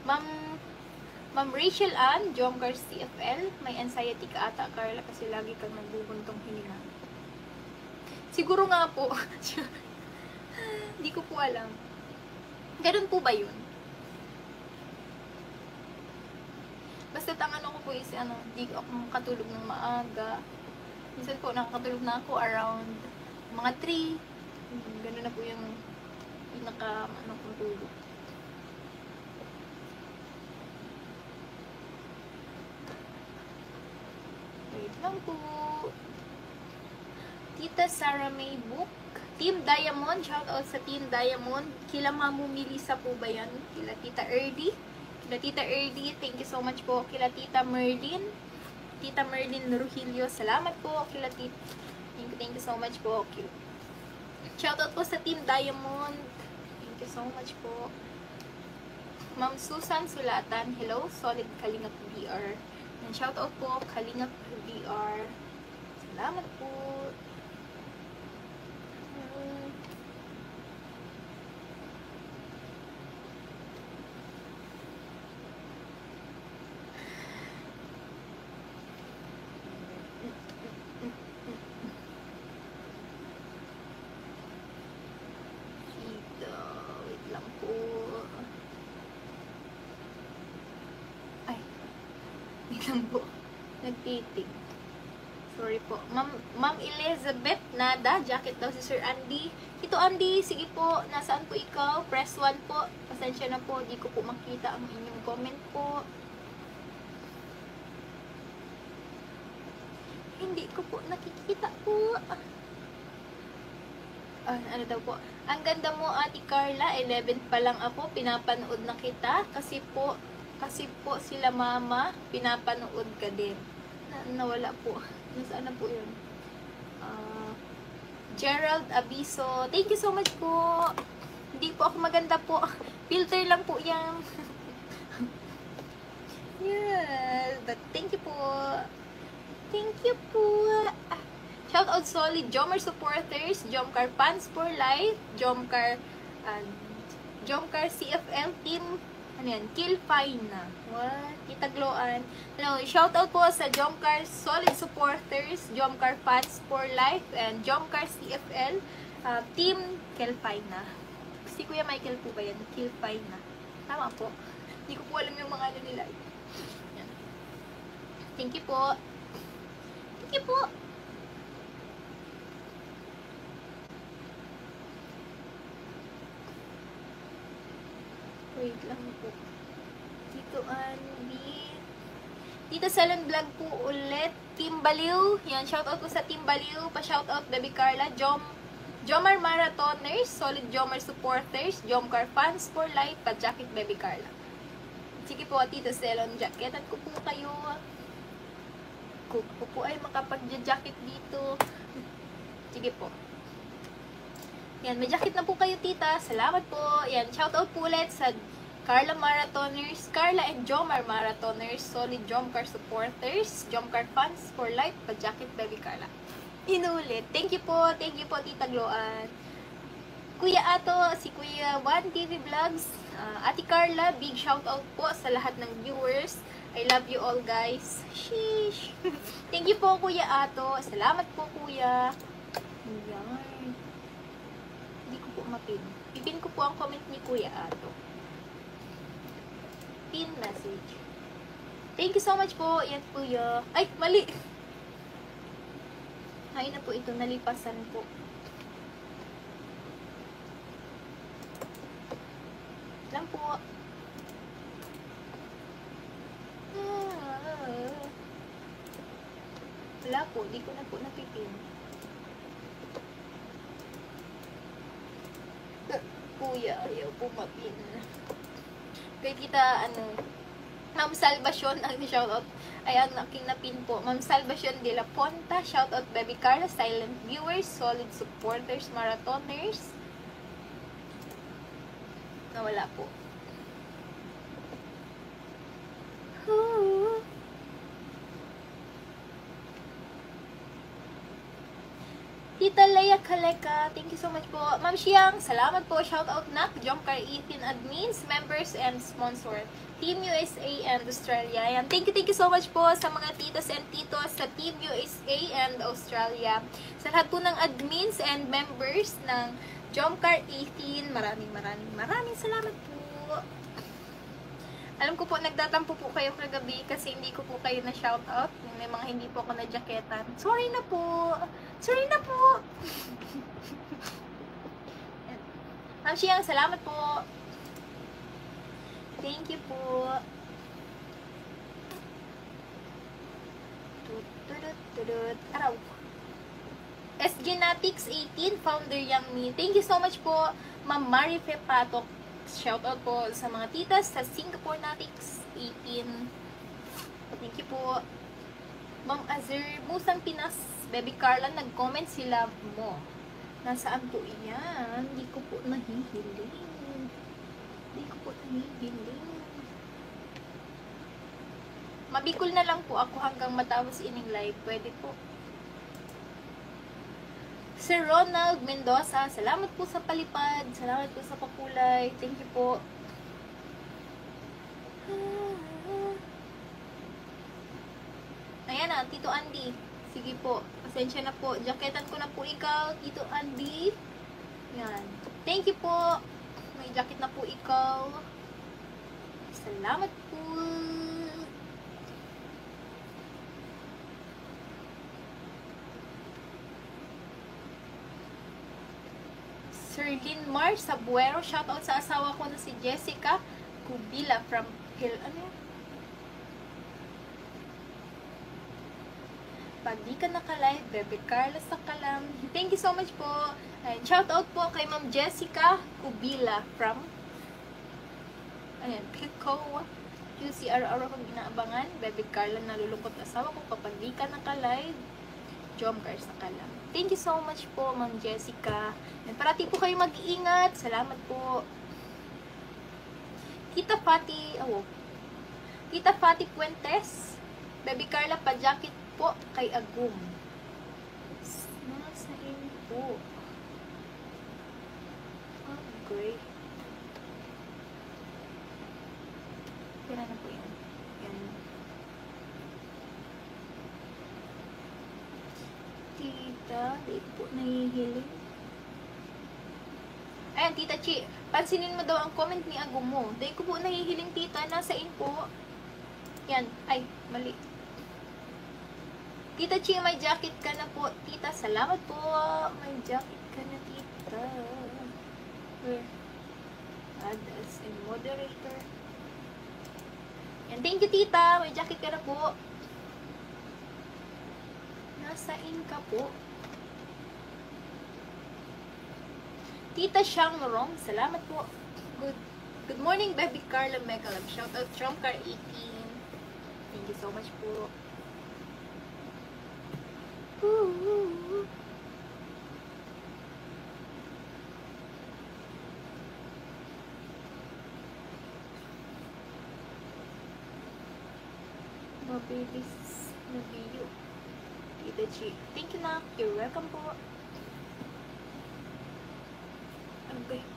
Ma'am Ma'am Rachel Ann, Jomcar CFL, may anxiety ka ata, Carla, kasi lagi kang nagbubuntong hininga. Siguro nga po. Hindi ko po alam. Ganun po ba yun? Basta ang ano ko po is, di ako makatulog ng maaga. Minsan po, nakakatulog na ako around mga 3. Ganun na po yung pinaka, kong tulog. Wait lang po. Tita Sarah May Book. Team Diamond. Shout out sa Team Diamond. Kila Mamu Melissa po ba yan? Kila Tita Erdy. Kila Tita Erdy. Thank you so much po. Kila Tita Merlin. Tita Merlin Rujilio. Salamat po. Kila Tita. Thank you so much po. Shout out po sa Team Diamond. Thank you so much po. Ma'am Susan Sulatan. Hello. Solid Kalingap VR. And shout out po Kalingap VR. Salamat po. Wait lang po. Ay. Wait lang po. Nagtitig. Sorry po. Ma'am Elizabeth Nada. Jacket daw si Sir Andy. Ito Andy, sige po. Nasaan po ikaw? Press 1 po. Pasensya na po. Di ko po makita ang inyong comment po. Hindi ko po nakikita po. Ano daw po? Ang ganda mo, Ate Carla. 11 pa lang ako. Pinapanood na kita. Kasi po sila mama. Pinapanood ka din. Nawala po. Nasaan na po yun? Gerald Abiso. Thank you so much po. Hindi po ako maganda po. Filter lang po yan. Yes. But thank you po. Thank you po. Shout out solid Jomcar supporters, Jomcar fans for life, Jomcar CFL team, ano yan, Kill Fine na. What? Kitagloan. Hello, shout out po sa Jomcar solid supporters, Jomcar fans for life, and Jomcar CFL team Kill Fine na. Si Kuya Michael po ba yan? Kill Fine na. Tama po. Hindi ko po alam yung mga ano nila. Yan. Thank you po. Thank you po. Wait lang po. Tito Andy. Tito Salon Vlog po ulit. Team Baliw. Yan, shoutout po sa Team Baliw. Pa-shoutout Baby Carla. Jomar Marathoners. Solid Jomar supporters. Jomcar fans for life. Pa-jacket Baby Carla. Sige po, Tito Salon. Jacketan ko po kayo. Ko po ay makapag-jacket dito. Sige po. Yan, may jacket na po kayo, tita. Salamat po. Yan, shoutout po ulit sa Carla Marathoners, Carla and Jomar Marathoners, solid Jomcar supporters, Jomcar fans for life, pa-jacket Baby Carla. Inulit. Thank you po, Tita Gloan. Kuya Ato, si Kuya Juan TV Vlogs, Ate Carla, big shoutout po sa lahat ng viewers. I love you all, guys. Sheesh. Thank you po, Kuya Ato. Salamat po, Kuya. Yan. Mapin. Pipin ko po ang comment ni Kuya Ato. Pin message. Thank you so much po. Yan Kuya. Ay, mali. Ay na po ito. Nalipasan po. Lang po. Wala po. Di ko na po napipin. Kuya, ayaw po mapin. Kaya kita, Ma'am Salvacion, ang shoutout, ayan, aking napin po. Ma'am Salvacion de la Ponta, shoutout Baby Carla, silent viewers, solid supporters, marathoners. Nawala po. Tita Leia Kaleka, thank you so much po. Ma'am Siang, salamat po. Shout out na Jomcar 18 admins, members, and sponsor. Team USA and Australia. Yan. Thank you so much po sa mga titas and titos sa Team USA and Australia. Sa lahat po ng admins and members ng Jomcar 18, maraming salamat po. Alam ko po, nagtatampo po kayo kagabi kasi hindi ko po kayo na shoutout. May mga hindi po ako na-jacketan. Sorry na po. Sorry na po. Ma'am Siang, salamat po. Thank you po. Araw. SGnatics 18, founder Yangmi. Thank you so much po, Ma'am Marife Patok. Shoutout po sa mga titas sa Singapore Natics 18. Thank you po. Ma'am Azir, Musang Pinas, Baby Carla, nag-comment sila mo. Nasaan po iyan? Hindi ko po nahihiling. Hindi ko po nahihiling. Mabikol na lang po ako hanggang matapos ining live. Pwede po. Sir Ronald Mendoza, salamat po sa palipad. Salamat po sa pakulay. Thank you po. Ayan na, Tito Andy. Sige po. Pasensya na po. Jacketan ko na po ikaw, Tito Andy. Yan. Thank you po. May jacket na po ikaw. Salamat po. Sir Linmar Sabuero, shoutout sa asawa ko na si Jessica Kubila from Hill. Ano yan? Pag di ka naka-live, Bebe Carla sa kalam. Thank you so much po. And shoutout po kay Ma'am Jessica Kubila from ayan, Pico. QCRR akong inaabangan. Bebe Carla, nalulungkot asawa ko kapag di ka naka-live. Jomcar sa kalam. Thank you so much po, Ma'am Jessica. And parati po kayo mag-iingat. Salamat po. Tita Fati, Tita Fati Puentes. Baby Carla, pa-jacket po kay Agum. Nasa po. Oh, great. Kaya na po yan. Yan. Tita, di po nahihiling. Ayan, Tita Chi, pansinin mo daw ang comment ni Agum mo. Di ko po nahihiling, Tita. Nasa in po. Yan. Ay, mali. Tita Chi, may jacket ka na po. Tita, salamat po. May jacket ka na, Tita. Where? Add as a moderator. Yan. Thank you, Tita. May jacket ka na po. Nasa in ka po. Tita Shangrong, salamat po. Good morning, Baby Carla Megalab. Shout out Jomcar 18. Thank you so much po. Mabilis na video. Tita Chi. Thank you na. You're welcome po. Ano ba yun?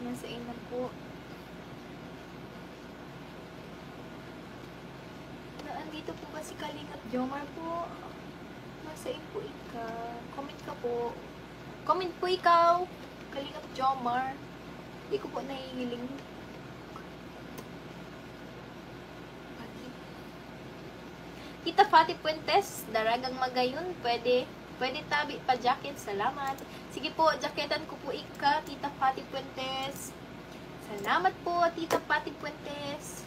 Nasa ina po. Naandito po ba si Kalingap Jomar po? Nasa in po ikaw. Comment ka po. Comment po ikaw. Kalingap Jomar. Hindi ko po nahihiling. Tita Fati Puentes, daragang magayon, pwede tabi pa jacket, salamat. Sige po, jacketan ko po ika, Tita Fati Puentes. Salamat po, Tita Fati Puentes.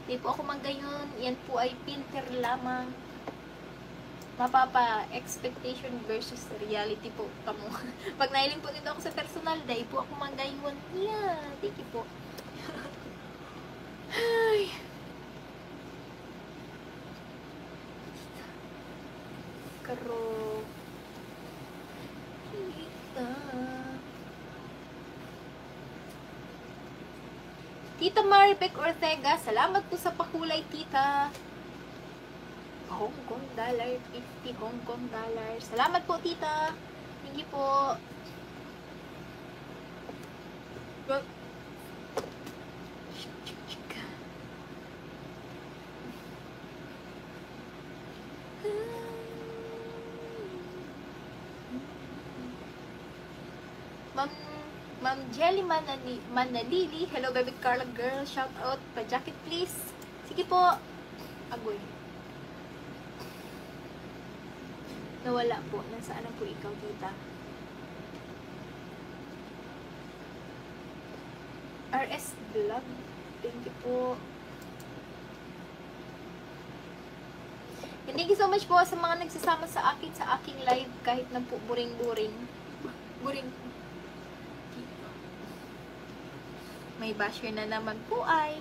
Hindi po ako magayon, yan po ay pinter lamang. Mapapa expectation versus reality po kamo. Pag nailing po nito ako sa personal, dahil po ako magayon. Yeah, thank you po. Ay. Karo kita Tita Maribek Ortega, salamat po sa pakulay, tita. Hong Kong dollar, 50 Hong Kong dollar. Salamat po, tita. Thank you po. Ma'am Jelly Manalili, hello baby Carla girl, shout out, pa-jacket please. Sige po. Agoy. Nawala po. Nasaan na po ikaw, tita? RS Vlog. Thank you po. Thank you so much po sa mga nagsasama sa akin sa aking live kahit na po buring-buring. Buring. May basher na naman po ay.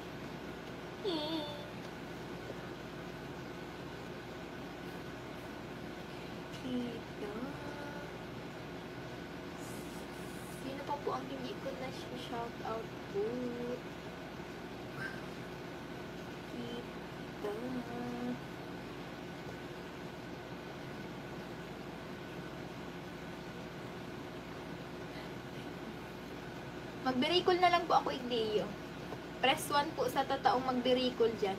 Ito. Sino pa po ang hindi ko na shout out po? Ito. Magbericol na lang po ako, Igdeo. Press 1 po sa tataong magbericol dyan.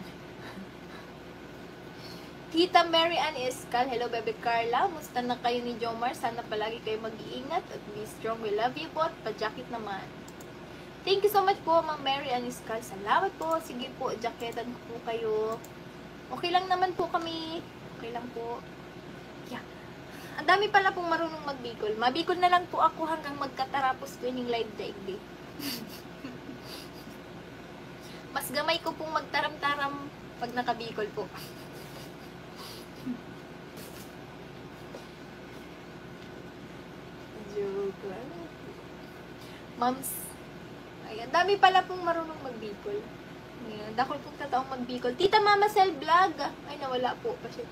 Tita Mary Ann Escal, hello baby Carla. Musta na kayo ni Jomar? Sana palagi kayo mag-iingat at be strong. We love you po. At pa-jacket naman. Thank you so much po, Ma'am Mary Ann Escal. Salamat po. Sige po, jacketan ko po kayo. Okay lang naman po kami. Okay lang po. Yeah. Ang dami pala pong marunong magbicol. Mabicol na lang po ako hanggang magkatarapos ko yung live daigdig. Mas gamay ko pong magtaram-taram pag nakabicol po. Joke lang. Moms, ay, ang dami pala pong marunong magbicol. Ayan, dakol pong tataong magbicol. Tita Mama Cell Vlog. Ay, nawala po kasi.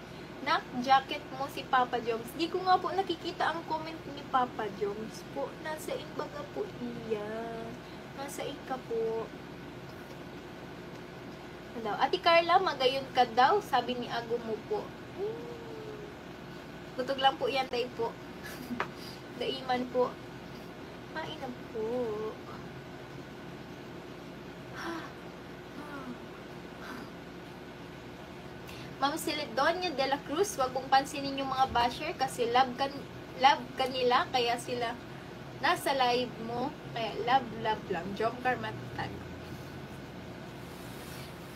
Nak, jacket mo si Papa Joms. Di ko nga po nakikita ang comment ni Papa Joms po. Nasa inbaga po iyan. Nasa ka po. Ano, Ate Carla, magayon ka daw, sabi ni Ago mo po. Butog lang po yan tayo po. Daiman po. Mainam po. Ma'am Celedonia de la Cruz, wag mong pansinin yung mga basher kasi love kanila, kaya sila nasa live mo. Kaya love lang. Jomcar matatag.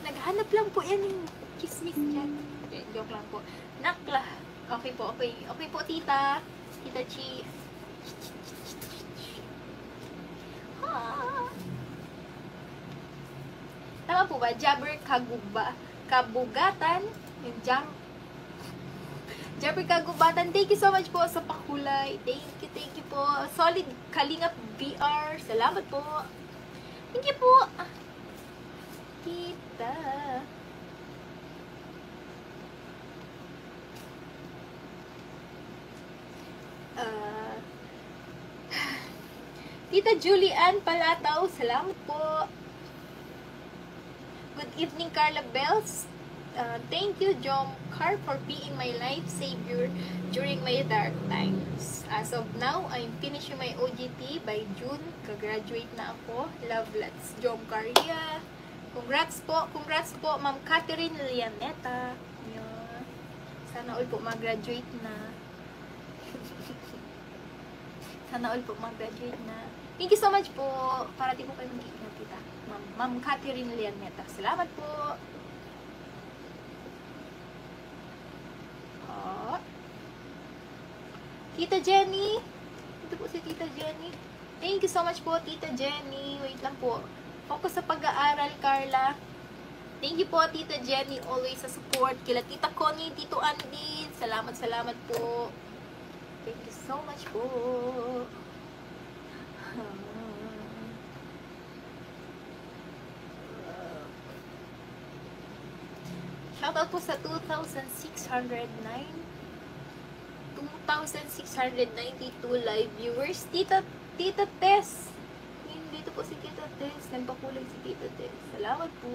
Naghanap lang po yan yung chismis dyan. Okay, joke lang po. Nakla. Okay po, okay. Okay po, tita. Tita Chi. Tama po ba? Jabber Kabugatan. Yung Jabber Kagubatan. Thank you so much po sa pakulay. Thank you po. Solid Kalingap BR. Salamat po. Thank you po. Tita. Tita Julian Palataw. Salamat po. Good evening, Carla Bells. Thank you, Jomcar, for being my life savior during my dark times. As of now, I'm finishing my OJT by June. Kagraduate na ako. Love, lots, Jomcar. Yeah. Congrats po, Ma'am Catherine Lianeta. Yeah. Sana all po mag-graduate na. Sana all po mag-graduate na. Thank you so much po. Parating po kayo mag-iingat, tita. Ma'am Catherine Lianeta. Salamat po. Tita Jenny. Ito po si Tita Jenny. Thank you so much po, Tita Jenny. Wait lang po. Focus sa pag-aaral, Carla. Thank you po, Tita Jenny. Always sa support. Kila Tita Connie, Tito Andy. Salamat po. Thank you so much po. Shoutout po sa 2,692 live viewers. Tita Tess. Dito po si Tita Tess. Nagpakulay si Tita Tess. Salamat po.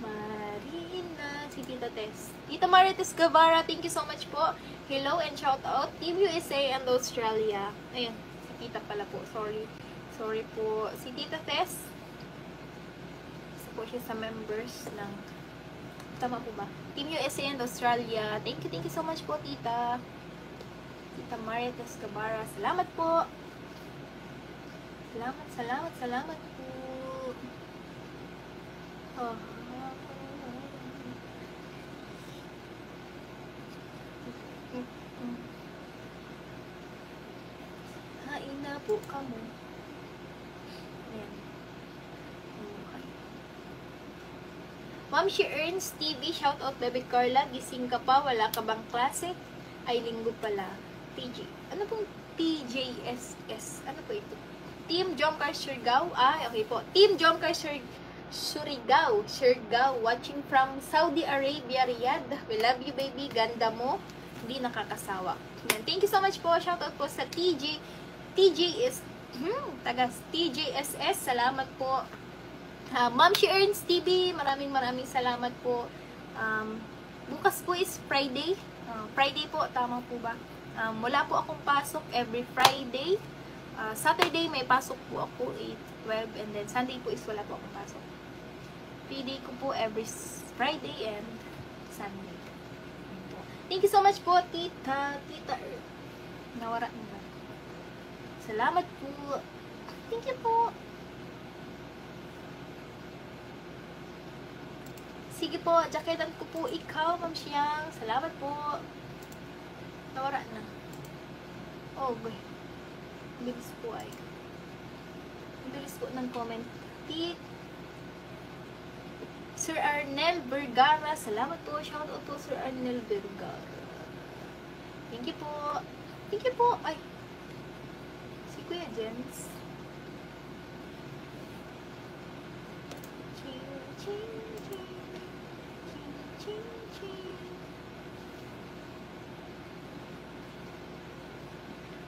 Marina, si Tita Tess. Tita Marites Guevara, thank you so much po. Hello and shout out. Team USA and Australia. Ayun, si Tita pala po. Sorry po. Si Tita Tess. Isa po siya sa members ng... Tama po ba? Team USA and Australia. Thank you so much po, Tita. Tita Marites Guevara. Salamat po. Salamat po. Oh. Hain na po kamo. Ayan. Okay. Ma'am, she earns TV. Shout out, Bebe Carla. Gising ka pa? Wala ka bang klase? Ay, linggo pala. TJ. Ano pong TJSS? Ano po ito? Team Jomcar Surigao. Ah, okay po. Team Jomcar Surigao. Watching from Saudi Arabia, Riyadh. We love you, baby. Ganda mo. Hindi nakakasawa. Yan. Thank you so much po. Shoutout po sa TJSS. Salamat po. Ma'am, she earns TV. Maraming salamat po. Bukas po is Friday. Friday po. Tama po ba? Wala po akong pasok every Friday. Saturday may pasok po ako 8-12. And then Sunday po is wala po akong pasok. Friday ko po every Friday and Sunday. Thank you so much po, Tita. Nawara na. Salamat po. Thank you po. Sige po, jaketan ko po ikaw, Ma'am Siyang. Salamat po. Nawara na. Oh, boy. Bilis po ay. Bilis po ng comment. Sir Arnel Vergara. Salamat po. Shout out po, Sir Arnel Vergara. Thank you po. Thank you po. Ay. Si Kuya Jens.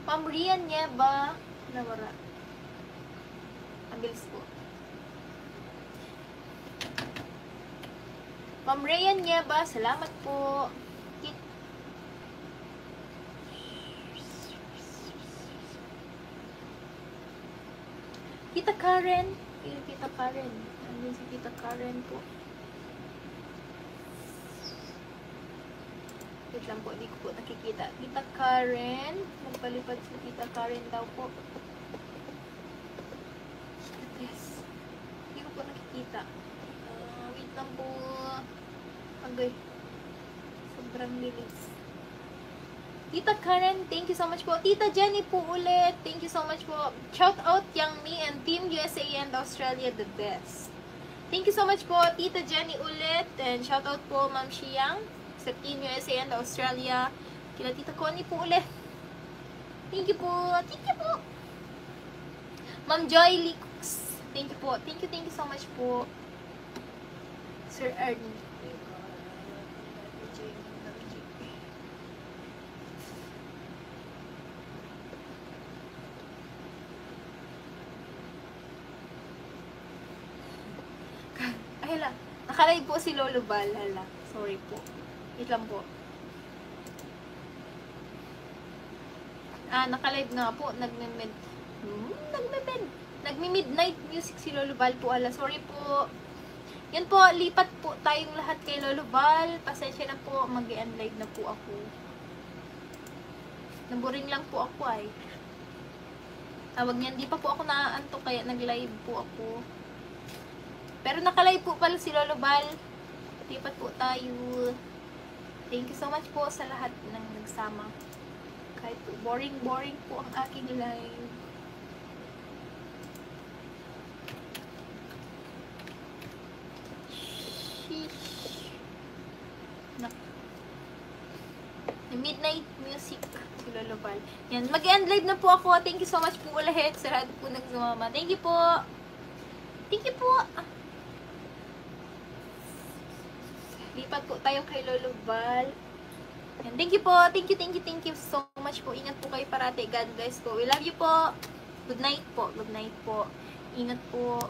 Ma'am Rian niya ba? Nawara. Ang bilis po. Ma'am Rian niya ba? Salamat po. Tita Karen. Tita Karen. Ano si Tita Karen po? Wait lang po, hindi ko po nakikita. Tita Karen. Magpalipad sa Tita Karen daw po. Yes. Hindi ko po nakikita. Wait lang po. Agay. Sobrang lilis. Tita Karen, thank you so much po. Tita Jenny po ulit. Thank you so much po. Shout out Yang Mi and Team USA and Australia the best. Thank you so much po, Tita Jenny ulit. And shout out po, Ma'am Shiyang sa Team USA and Australia. Kila Tita Connie po ulit. Thank you po. Thank you po. Ma'am Joy Leaks. Thank you po. Thank you so much po. Sir Ernie. Ay, hala. Nakalive po si Lolo Bal. Hala. Sorry po. Wait lang po. Nakalive nga po. Nagmi-midnight music si Lolo Bal po. Hala. Sorry po. Yan po. Lipat po tayong lahat kay Lolo Bal. Pasensya na po. Mag-i-unlive na po ako. Naboring lang po ako ay. Tawag niyan. Di pa po ako naaantok kaya nag-live po ako. Pero nakalive po pala si Lolo Bal. Lipat po tayo. Thank you so much po sa lahat ng nagsama. Kahit po boring po ang aking live. Sheesh. Midnight music si Lolo Bal. Yan. Mag-end live na po ako. Thank you so much po ulit sa lahat po nagsumama. Thank you po. Thank you po. Lipat po tayo kay Lolo Bal. And thank you po. Thank you so much. much po. Ingat po kayo parati. God bless po. We love you po. Good night po. Good night po. Ingat po.